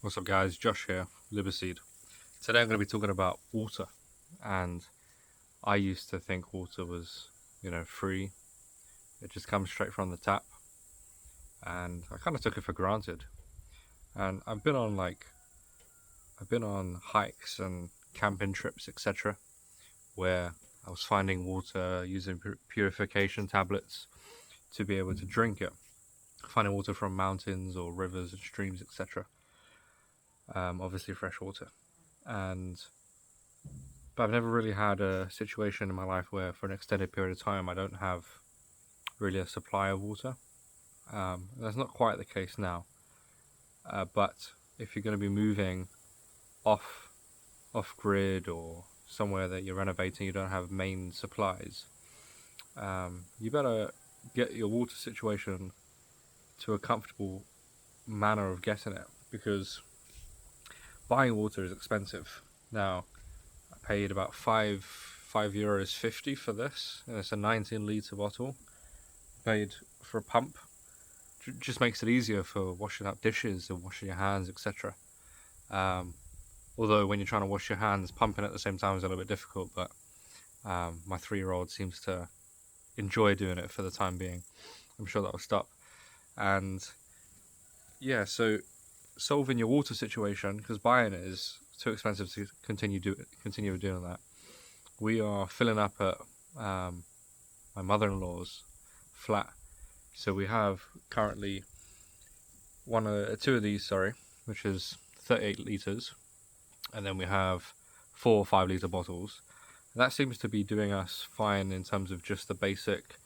What's up guys, Josh here, LiberSeed. Today I'm going to be talking about water, and I used to think water was, free. It just comes straight from the tap, and I kind of took it for granted. And I've been on hikes and camping trips, etc., where I was finding water using purification tablets to be able to drink it, finding water from mountains or rivers and streams, etc. Obviously fresh water. But I've never really had a situation in my life where for an extended period of time I don't have really a supply of water. That's not quite the case now, but if you're going to be moving off grid or somewhere that you're renovating, you don't have main supplies, you better get your water situation to a comfortable manner of getting it, because buying water is expensive. Now, I paid about €5.50 for this, and it's a 19-litre bottle. Paid for a pump. Just makes it easier for washing up dishes and washing your hands, etc. Although when you're trying to wash your hands, pumping at the same time is a little bit difficult, but my 3-year-old seems to enjoy doing it for the time being. I'm sure that will stop. And yeah, so solving your water situation, because buying it is too expensive to continue doing that. We are filling up at my mother-in-law's flat, so we have currently two of these, which is 38 litres, and then we have 4 5-litre bottles. And that seems to be doing us fine in terms of just the basic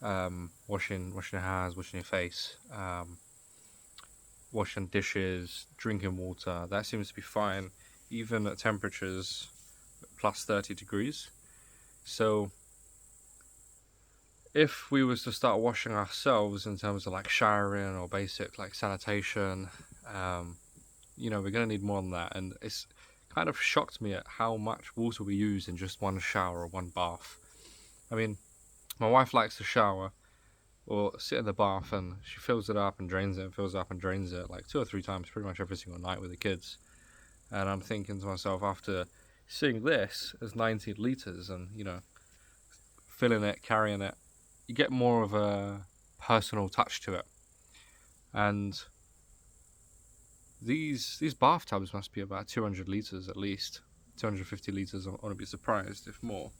washing your hands, washing your face, washing dishes, drinking water. That seems to be fine, even at temperatures plus 30 degrees. So if we was to start washing ourselves in terms of like showering or basic like sanitation, we're going to need more than that. And it's kind of shocked me at how much water we use in just one shower or one bath. I mean, my wife likes to shower or sit in the bath, and she fills it up and drains it, like 2 or 3 times pretty much every single night with the kids. And I'm thinking to myself, after seeing this as 19 litres and, filling it, carrying it, you get more of a personal touch to it. And these bathtubs must be about 200 litres at least, 250 litres, I wouldn't be surprised if more.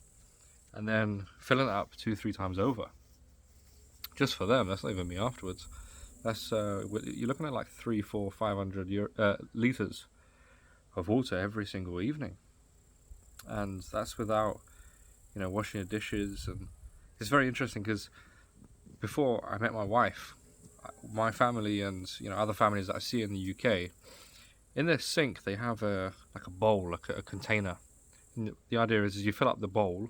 And then filling it up 2-3 times over. Just for them, that's not even me afterwards. That's you're looking at like 300, 400, 500 litres of water every single evening. And that's without, washing your dishes. And it's very interesting because before I met my wife, my family and other families that I see in the UK, in their sink they have a bowl, like a container. And the idea is you fill up the bowl,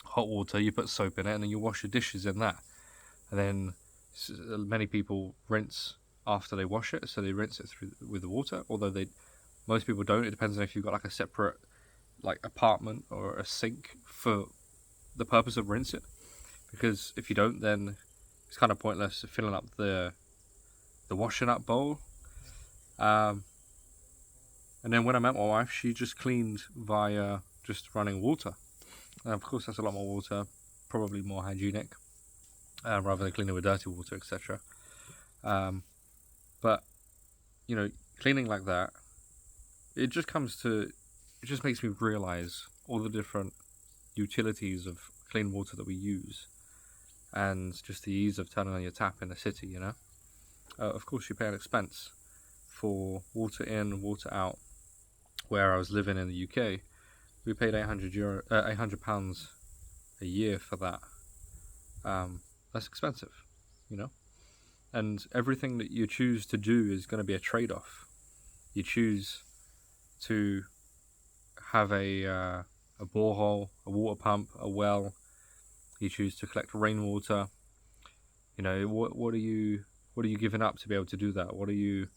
hot water, you put soap in it, and then you wash your dishes in that. And then many people rinse after they wash it, so they rinse it through with the water. Although most people don't. It depends on if you've got like a separate like apartment or a sink for the purpose of rinse it. Because if you don't, then it's kind of pointless filling up the washing up bowl. And then when I met my wife, she just cleaned via just running water. And of course, that's a lot more water, probably more hygienic, rather than cleaning with dirty water, etc. But cleaning like that, it just makes me realize all the different utilities of clean water that we use, and just the ease of turning on your tap in the city. Of course, you pay an expense for water in, water out. Where I was living in the UK, we paid £800 a year for that. That's expensive, and everything that you choose to do is going to be a trade-off. You choose to have a borehole, a water pump, a well. You choose to collect rainwater. What are you giving up to be able to do that? What are you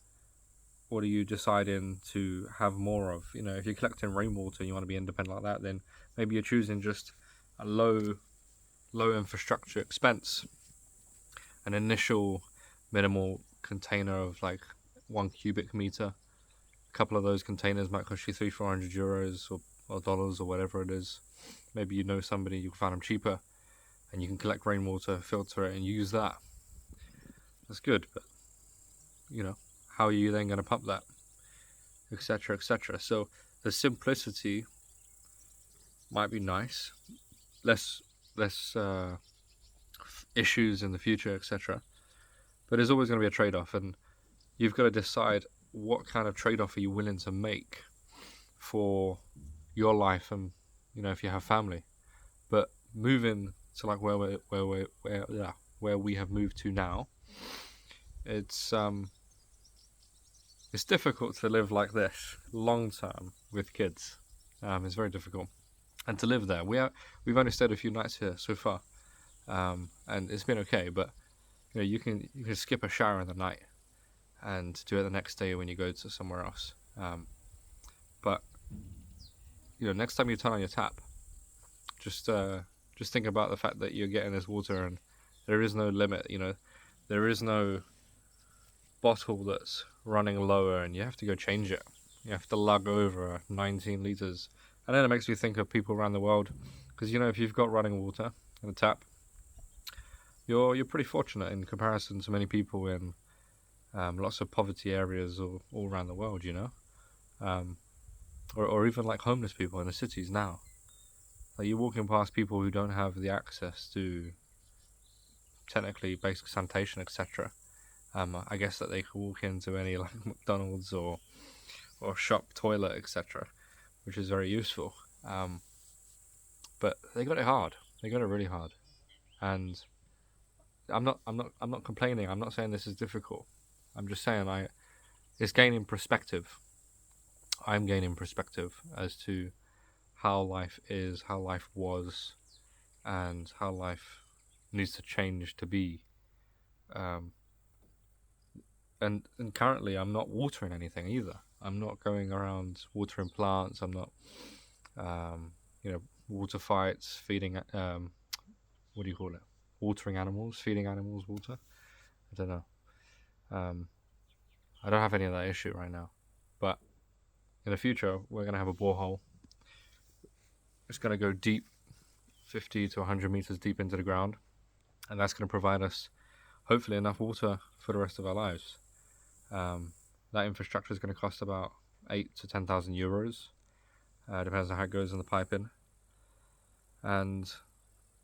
deciding to have more of? If you're collecting rainwater and you want to be independent like that, then maybe you're choosing just a low infrastructure expense, an initial minimal container of like 1 cubic meter, A couple of those containers might cost you 300-400 euros or dollars or whatever it is. Maybe you know somebody, you can find them cheaper, and you can collect rainwater, filter it, and use that. That's good, but how are you then going to pump that, etc., etc.? So the simplicity might be nice, less issues in the future, etc. But there's always going to be a trade-off, and you've got to decide what kind of trade-off are you willing to make for your life, and if you have family. But moving to like where we have moved to now, it's difficult to live like this long term with kids. It's very difficult, and to live there, we've only stayed a few nights here so far, and it's been okay. But you can skip a shower in the night and do it the next day when you go to somewhere else. But next time you turn on your tap, just think about the fact that you're getting this water, and there is no limit. There is no bottle that's running lower, and you have to go change it. You have to lug over 19 liters, and then it makes me think of people around the world, because if you've got running water in a tap, you're pretty fortunate in comparison to many people in lots of poverty areas all around the world. Or even like homeless people in the cities now. Like you're walking past people who don't have the access to technically basic sanitation, etc. I guess that they could walk into any like McDonald's or shop toilet, etc., which is very useful. But they got it hard. They got it really hard, and I'm not complaining. I'm not saying this is difficult. I'm just saying it's gaining perspective. I'm gaining perspective as to how life is, how life was, and how life needs to change to be. And currently I'm not watering anything either. I'm not going around watering plants. I'm not, water fights, feeding, what do you call it? Watering animals, feeding animals water. I don't know. I don't have any of that issue right now. But in the future, we're going to have a borehole. It's going to go deep, 50 to 100 meters deep into the ground. And that's going to provide us, hopefully, enough water for the rest of our lives. That infrastructure is going to cost about 8 to 10,000 euros. Depends on how it goes in the piping. And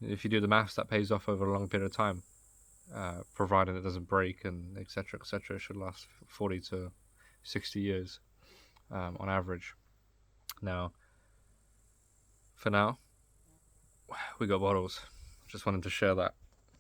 if you do the maths, that pays off over a long period of time, provided it doesn't break, and etc. etc. It should last 40 to 60 years on average. Now, for now, we got bottles. Just wanted to share that.